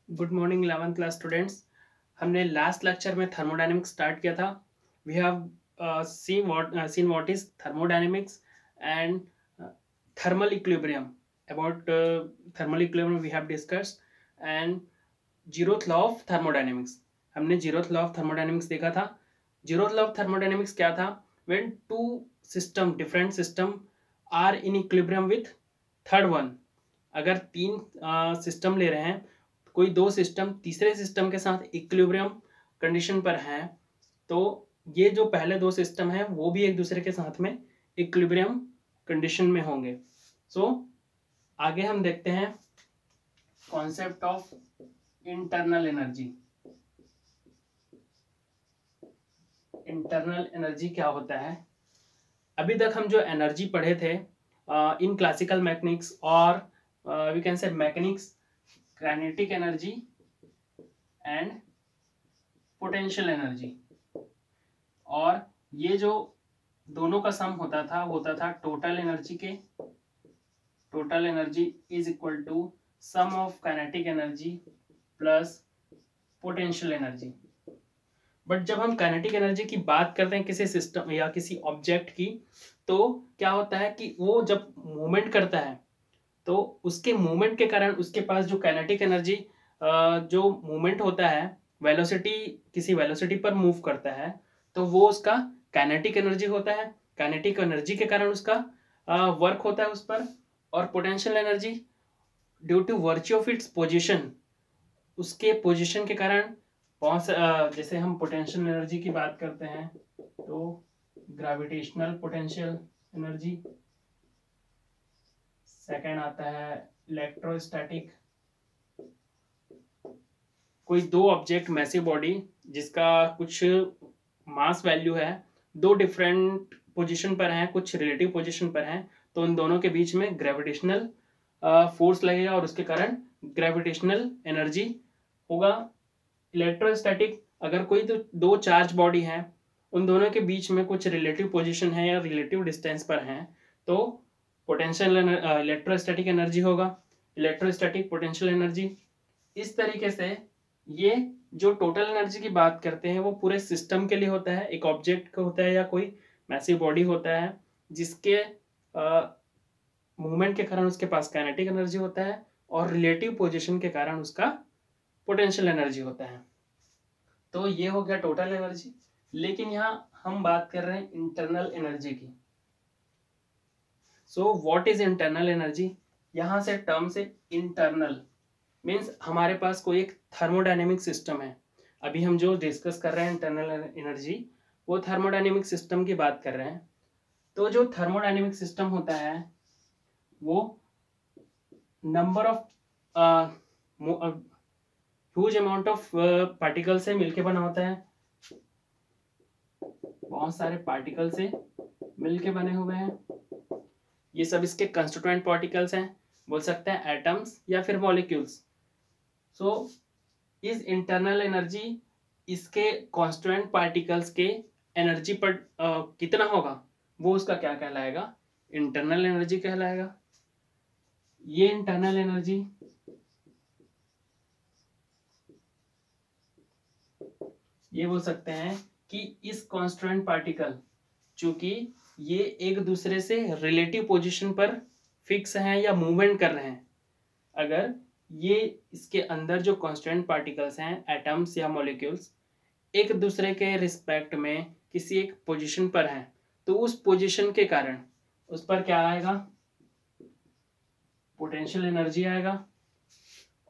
Good morning 11th class students. हमने last lecture में thermodynamics start किया था। We have seen what is thermodynamics and thermal equilibrium. About thermal equilibrium we have discussed and zeroth law of thermodynamics. हमने zeroth law of thermodynamics देखा था। Zeroth law of thermodynamics क्या था? When two system different system are in equilibrium with third one. अगर तीन system ले रहे हैं, कोई दो सिस्टम तीसरे सिस्टम के साथ इक्विलिब्रियम कंडीशन पर हैं, तो ये जो पहले दो सिस्टम हैं वो भी एक दूसरे के साथ में इक्विलिब्रियम कंडीशन में होंगे। सो आगे हम देखते हैं concept of internal energy. Internal energy क्या होता है? अभी तक हम जो एनर्जी पढ़े थे इन क्लासिकल मैकेनिक्स और we can say mechanics, kinetic energy and potential energy, और ये जो दोनों का सम होता था टोटल एनर्जी के। Total energy is equal to sum of kinetic energy plus potential energy. But जब हम काइनेटिक एनर्जी की बात करते हैं किसी सिस्टम या किसी ऑब्जेक्ट की, तो क्या होता है कि वो जब मूवमेंट करता है तो उसके मूवमेंट के कारण उसके पास जो काइनेटिक एनर्जी, जो मूवमेंट होता है, वेलोसिटी, किसी वेलोसिटी पर मूव करता है, तो वो उसका काइनेटिक एनर्जी होता है। काइनेटिक एनर्जी के कारण उसका वर्क होता है उस पर। और potential energy due to virtue of its position, उसके पोजीशन के कारण जैसे हम पोटेंशियल एनर्जी की बात करते हैं तो ग्रेविटेशनल पोटेंशियल एनर्जी, सेकंड आता है इलेक्ट्रोस्टैटिक। कोई दो ऑब्जेक्ट मैसिव बॉडी जिसका कुछ मास वैल्यू है, दो डिफरेंट पोजीशन पर हैं, कुछ रिलेटिव पोजीशन पर हैं, तो उन दोनों के बीच में ग्रेविटेशनल फोर्स लगेगा और उसके कारण ग्रेविटेशनल एनर्जी होगा। इलेक्ट्रोस्टैटिक, अगर कोई दो चार्ज बॉडी है, उन दोनों के बीच में कुछ रिलेटिव पोजीशन है या रिलेटिव डिस्टेंस पर हैं, तो पोटेंशियल इलेक्ट्रोस्टैटिक एनर्जी होगा, इलेक्ट्रोस्टैटिक पोटेंशियल एनर्जी। इस तरीके से ये जो टोटल एनर्जी की बात करते हैं वो पूरे सिस्टम के लिए होता है। एक ऑब्जेक्ट का होता है या कोई मैसिव बॉडी होता है जिसके मूवमेंट के कारण उसके पास काइनेटिक एनर्जी होता है और रिलेटिव पोजीशन के कारण उसका पोटेंशियल एनर्जी होता है। तो ये हो गया टोटल एनर्जी। लेकिन यहाँ हम बात कर रहे हैं इंटरनल एनर्जी की। So what is internal energy? यहाँ से टर्म से इंटरनल मीन्स हमारे पास कोई एक थर्मोडायनेमिक सिस्टम है। अभी हम जो डिस्कस कर रहे हैं इंटरनल एनर्जी, वो थर्मोडायनेमिक सिस्टम की बात कर रहे हैं। तो जो थर्मोडायनेमिक सिस्टम होता है वो number of huge amount of particle से मिलके बना होता है। बहुत सारे पार्टिकल से मिलके बने हुए हैं। ये सब इसके कंस्टिट्यूएंट पार्टिकल्स हैं, बोल सकते हैं एटम्स या फिर मॉलिक्यूल्स। सो इस इंटरनल एनर्जी इसके कॉन्स्टिट्यूएंट पार्टिकल्स के एनर्जी पर कितना होगा, वो उसका क्या कहलाएगा? इंटरनल एनर्जी कहलाएगा। ये इंटरनल एनर्जी ये बोल सकते हैं कि इस कॉन्स्टिट्यूएंट पार्टिकल, चूंकि ये एक दूसरे से रिलेटिव पोजीशन पर फिक्स हैं या मूवमेंट कर रहे हैं, अगर ये इसके अंदर जो कॉन्स्टेंट पार्टिकल्स हैं, एटम्स या मॉलिक्यूल्स, एक दूसरे के रिस्पेक्ट में किसी एक पोजीशन पर हैं, तो उस पोजीशन के कारण उस पर क्या आएगा? पोटेंशियल एनर्जी आएगा।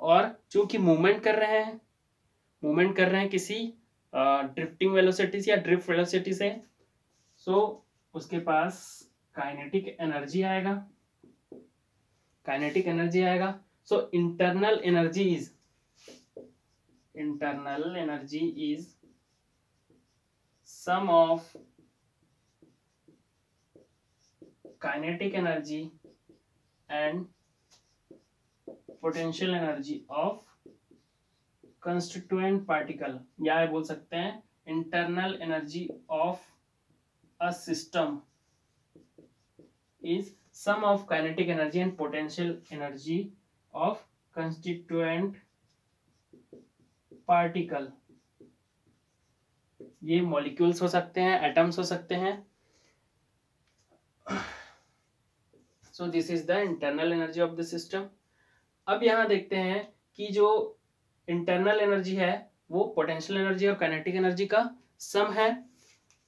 और चूंकि मूवमेंट कर रहे हैं किसी ड्रिफ्टिंग वेलोसिटी या ड्रिफ्ट वेलोसिटी से, सो उसके पास काइनेटिक एनर्जी आएगा। So internal energy is sum of kinetic energy and potential energy of constituent particle, या बोल सकते हैं internal energy of a system is sum of kinetic energy and potential energy of constituent particle, ये molecules हो सकते हैं, atoms हो सकते हैं। So this is the internal energy of the system. अब यहाँ देखते हैं कि जो इंटरनल एनर्जी है वो पोटेंशियल एनर्जी और काइनेटिक एनर्जी का सम है,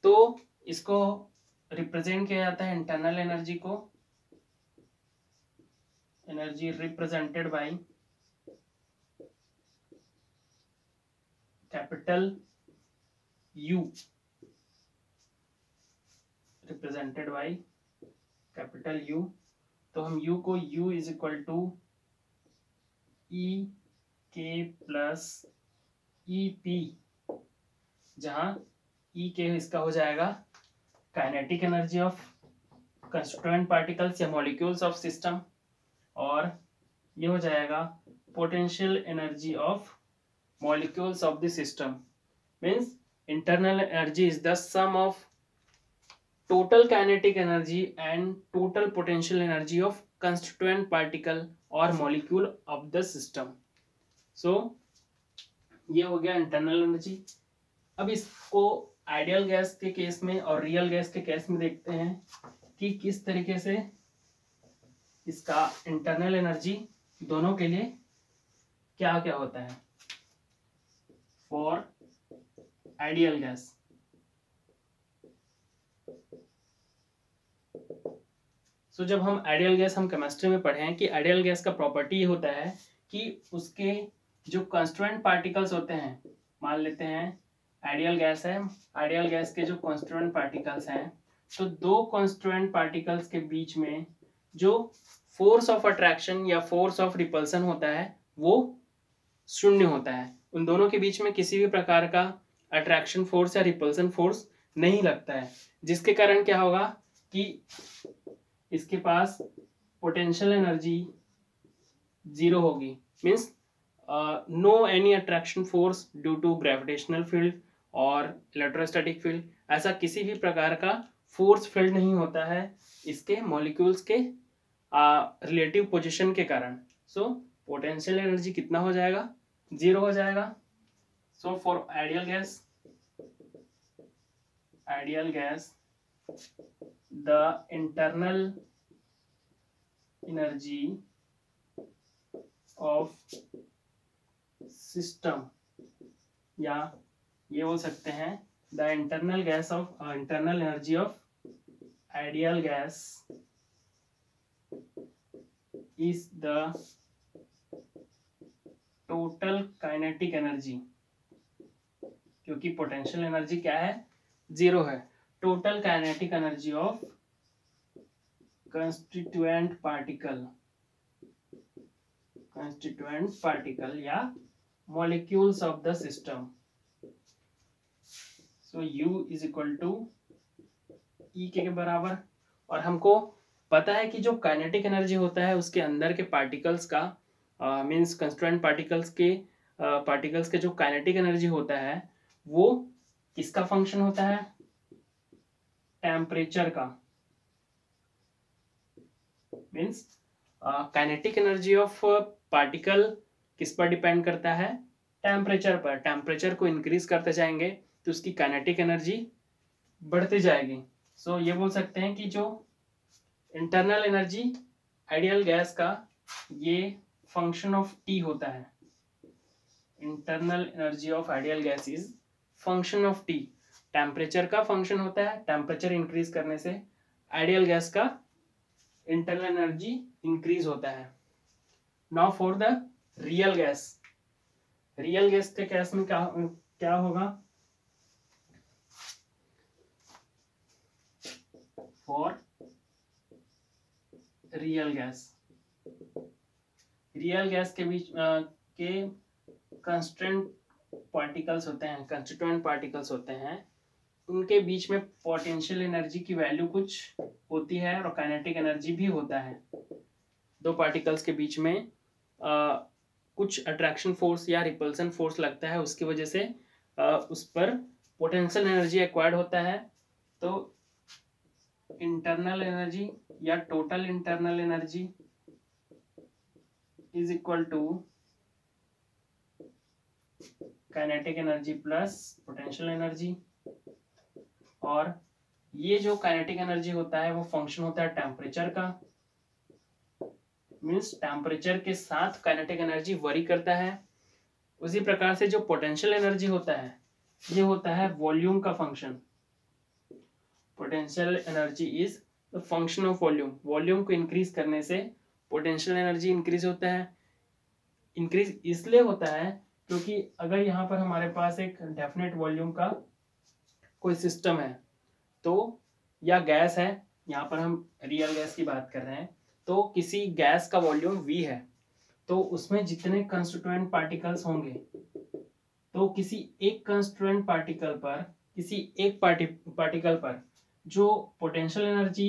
तो इसको रिप्रेजेंट किया जाता है इंटरनल एनर्जी को, energy represented by capital U, represented by capital U। तो हम U को U is equal to E के प्लस ई पी, जहाँ ई के इसका हो जाएगा kinetic energy of constituent particles या मॉलिक्यूल्स ऑफ सिस्टम, और ये हो जाएगा potential energy of molecules of the system. Means internal energy is the sum of total kinetic energy and total potential energy of constituent particle or molecule of the system। so ये हो गया internal energy. अब इसको ideal gas के case में और real gas के case में देखते हैं कि किस तरीके से इसका इंटरनल एनर्जी दोनों के लिए क्या क्या होता है। फॉर आइडियल गैस, तो जब हम आइडियल गैस हम केमिस्ट्री में पढ़े हैं कि आइडियल गैस का प्रॉपर्टी होता है कि उसके जो कंस्टिट्यूएंट पार्टिकल्स होते हैं, मान लेते हैं आइडियल गैस है, आइडियल गैस के जो कंस्टिट्यूएंट पार्टिकल्स हैं, तो दो कंस्टिट्यूएंट पार्टिकल्स के बीच में जो फोर्स ऑफ अट्रैक्शन या फोर्स ऑफ रिपल्सन होता है वो शून्य होता है। उन दोनों के बीच में किसी भी प्रकार का अट्रैक्शन फोर्स या रिपल्सन फोर्स नहीं लगता है, जिसके कारण क्या होगा कि इसके पास पोटेंशियल एनर्जी जीरो होगी। Means no any attraction force due to gravitational field और इलेक्ट्रोस्टैटिक फील्ड, ऐसा किसी भी प्रकार का फोर्स फील्ड नहीं होता है इसके मॉलिक्यूल्स के रिलेटिव पोजीशन के कारण। सो पोटेंशियल एनर्जी कितना हो जाएगा, जीरो हो जाएगा। So for ideal gas the internal energy of system, या ये बोल सकते हैं the internal energy of ideal gas is the total kinetic energy, क्योंकि पोटेंशियल एनर्जी क्या है, जीरो है। Total kinetic energy of constituent particle या molecules of the system. So U is equal to E के बराबर, और हमको पता है कि जो काइनेटिक एनर्जी होता है उसके अंदर के पार्टिकल्स का मीन्स कंस्टिट्यूएंट पार्टिकल्स के जो काइनेटिक एनर्जी होता है वो किसका फंक्शन होता है, टेम्परेचर का। Means kinetic energy of particle किस पर डिपेंड करता है, टेम्परेचर पर। टेम्परेचर को इंक्रीज करते जाएंगे तो उसकी काइनेटिक एनर्जी बढ़ती जाएगी। सो ये बोल सकते हैं कि जो इंटरनल एनर्जी आइडियल गैस का ये फंक्शन ऑफ टी होता है। Internal energy of ideal gas is function of T, temperature का फंक्शन होता है। टेम्परेचर इंक्रीज करने से आइडियल गैस का इंटरनल एनर्जी इंक्रीज होता है। Now for the real gas के केस में क्या होगा, फॉर रियल गैस के बीच के कंस्टिट्यूएंट पार्टिकल्स होते हैं, उनके बीच में पोटेंशियल एनर्जी की वैल्यू कुछ होती है और काइनेटिक एनर्जी भी होता है। दो पार्टिकल्स के बीच में कुछ अट्रैक्शन फोर्स या रिपल्सन फोर्स लगता है, उसकी वजह से उस पर पोटेंशियल एनर्जी एक्वायर्ड होता है। तो इंटरनल एनर्जी या total internal energy is equal to kinetic energy plus potential energy, और ये जो काइनेटिक एनर्जी होता है वो फंक्शन होता है टेम्परेचर का, मीन्स टेम्परेचर के साथ काइनेटिक एनर्जी वरी करता है। उसी प्रकार से जो पोटेंशियल एनर्जी होता है ये होता है वॉल्यूम का function. Potential energy is the function of volume. Volume को इंक्रीज करने से पोटेंशियल एनर्जी इंक्रीज होता है। इंक्रीज इसलिए होता है क्योंकि अगर यहाँ पर हमारे पास एक डेफिनेट वॉल्यूम का कोई सिस्टम है तो, या गैस है, यहाँ पर हम रियल गैस की बात कर रहे हैं, तो किसी गैस का वॉल्यूम V है तो उसमें जितने कंस्टिट्यूएंट पार्टिकल्स होंगे, तो किसी एक कंस्टिट्यूएंट पार्टिकल पर, किसी एक पार्टिकल पर जो पोटेंशियल एनर्जी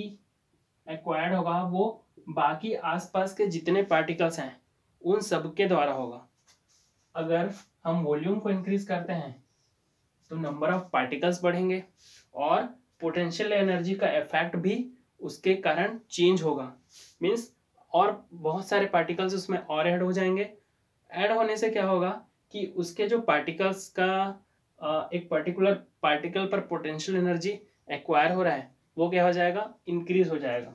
एक्वायर्ड होगा वो बाकी आसपास के जितने पार्टिकल्स हैं उन सब के द्वारा होगा। अगर हम वॉल्यूम को इंक्रीज करते हैं तो नंबर ऑफ पार्टिकल्स बढ़ेंगे और पोटेंशियल एनर्जी का इफेक्ट भी उसके कारण चेंज होगा, मीन्स और बहुत सारे पार्टिकल्स उसमें और ऐड हो जाएंगे। ऐड होने से क्या होगा कि उसके जो पार्टिकल्स का एक पर्टिकुलर पार्टिकल पर पोटेंशियल एनर्जी एक्वायर हो रहा है वो क्या हो जाएगा, इंक्रीज हो जाएगा।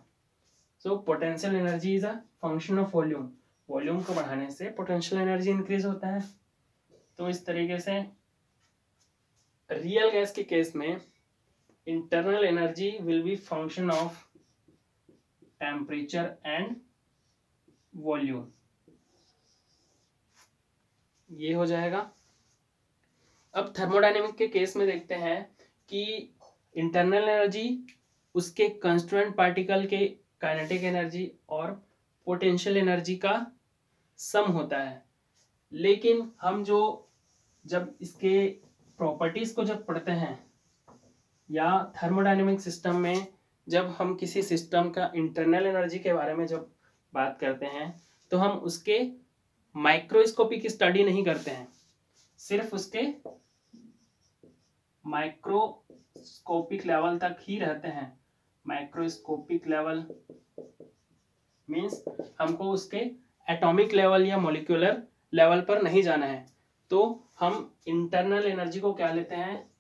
So potential energy is a function of volume. Volume को बढ़ाने से पोटेंशियल एनर्जी इंक्रीज होता है। तो इस तरीके से रियल गैस के केस में internal energy will be function of temperature and volume, ये हो जाएगा। अब थर्मोडायनेमिक के केस में देखते हैं कि इंटरनल एनर्जी उसके कंस्टिट्यूएंट पार्टिकल के काइनेटिक एनर्जी और पोटेंशियल एनर्जी का सम होता है। लेकिन हम जब इसके प्रॉपर्टीज को जब पढ़ते हैं या थर्मोडायनेमिक सिस्टम में जब हम किसी सिस्टम का इंटरनल एनर्जी के बारे में जब बात करते हैं तो हम उसके माइक्रोस्कोपिक स्टडी नहीं करते हैं, सिर्फ उसके माइक्रोस्कोपिक लेवल तक ही रहते हैं। माइक्रोस्कोपिक लेवल मीन्स हमको उसके एटॉमिक लेवल या मॉलिक्यूलर लेवल पर नहीं जाना है, तो हम इंटरनल एनर्जी को क्या लेते हैं,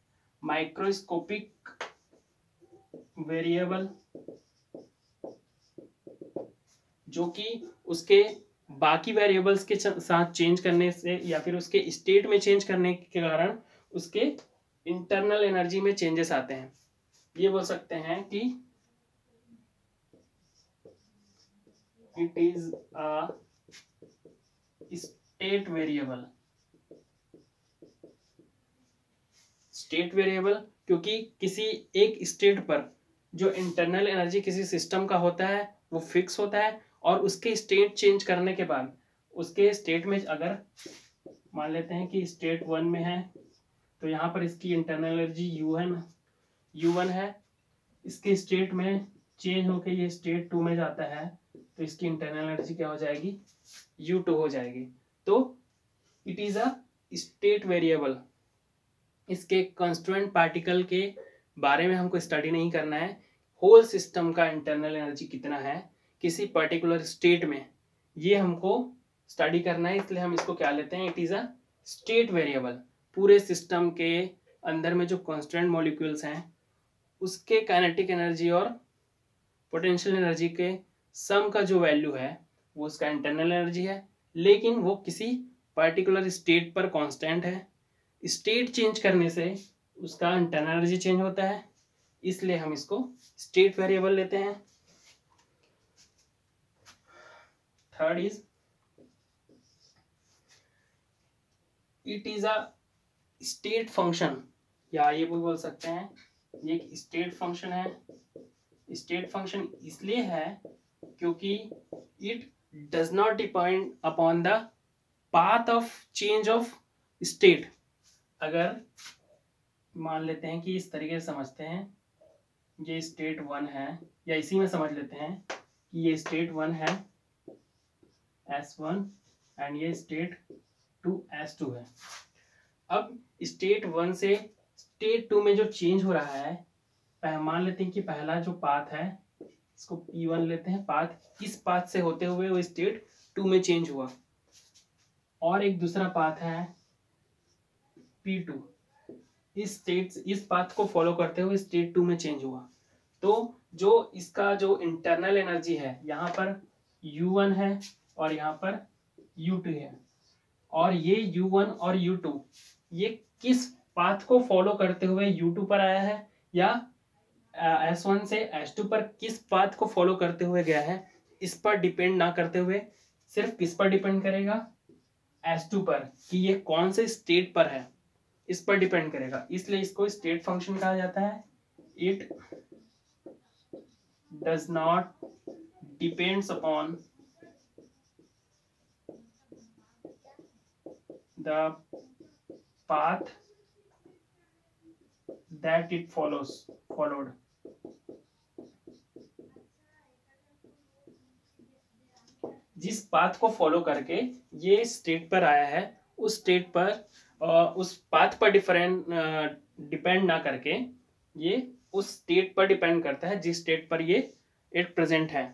माइक्रोस्कोपिक वेरिएबल, जो कि उसके बाकी वेरिएबल्स के साथ चेंज करने से या फिर उसके स्टेट में चेंज करने के कारण उसके इंटरनल एनर्जी में चेंजेस आते हैं। ये बोल सकते हैं कि it is a state variable. State variable क्योंकि किसी एक स्टेट पर जो इंटरनल एनर्जी किसी सिस्टम का होता है वो फिक्स होता है और उसके स्टेट चेंज करने के बाद उसके स्टेट में, अगर मान लेते हैं कि स्टेट 1 में है तो यहाँ पर इसकी इंटरनल एनर्जी U1 है, इसके स्टेट में चेंज होकर ये स्टेट 2 में जाता है तो इसकी इंटरनल एनर्जी क्या हो जाएगी, U2 हो जाएगी। तो it is a state variable. इसके कंस्टिट्यूएंट पार्टिकल के बारे में हमको स्टडी नहीं करना है, होल सिस्टम का इंटरनल एनर्जी कितना है किसी पर्टिकुलर स्टेट में, ये हमको स्टडी करना है। इसलिए हम इसको क्या लेते हैं, it is a state variable. पूरे सिस्टम के अंदर में जो कांस्टेंट मॉलिक्यूल्स हैं उसके काइनेटिक एनर्जी और पोटेंशियल एनर्जी के सम का जो वैल्यू है वो उसका इंटरनल एनर्जी है, लेकिन वो किसी पर्टिकुलर स्टेट पर कांस्टेंट है। स्टेट चेंज करने से उसका इंटरनल एनर्जी चेंज होता है, इसलिए हम इसको स्टेट वेरिएबल लेते हैं। Third is it is a state function, या ये भी बोल सकते हैं ये एक स्टेट फंक्शन है। स्टेट फंक्शन इसलिए है क्योंकि it does not depend upon the path of change of state. अगर मान लेते हैं कि इस तरीके से समझते हैं, ये स्टेट 1 है, या इसी में समझ लेते हैं कि ये स्टेट 1 है S1 एंड ये स्टेट 2 S2 है। अब स्टेट 1 से स्टेट 2 में जो चेंज हो रहा है, मान लेते हैं कि पहला जो पाथ है इसको P1 लेते हैं, पाथ इस पाथ से होते हुए वो स्टेट 2 में चेंज हुआ, और एक दूसरा पाथ है P2 इस पाथ को फॉलो करते हुए स्टेट 2 में चेंज हुआ। तो जो इसका जो इंटरनल एनर्जी है, यहाँ पर U1 है और यहाँ पर U2 है, और ये U1 और U2 ये किस पाथ को फॉलो करते हुए U2 पर आया है, या S1 से S2 पर किस पाथ को फॉलो करते हुए गया है, इस पर डिपेंड ना करते हुए सिर्फ किस पर डिपेंड करेगा, S2 पर, कि ये कौन से स्टेट पर है, इस पर डिपेंड करेगा। इसलिए इसको स्टेट फंक्शन कहा जाता है। It does not depends upon the path that it followed। जिस पाथ को फॉलो करके ये स्टेट पर आया है, उस स्टेट पर उस पाथ पर डिपेंड ना करके ये उस स्टेट पर डिपेंड करता है जिस स्टेट पर ये प्रेजेंट है।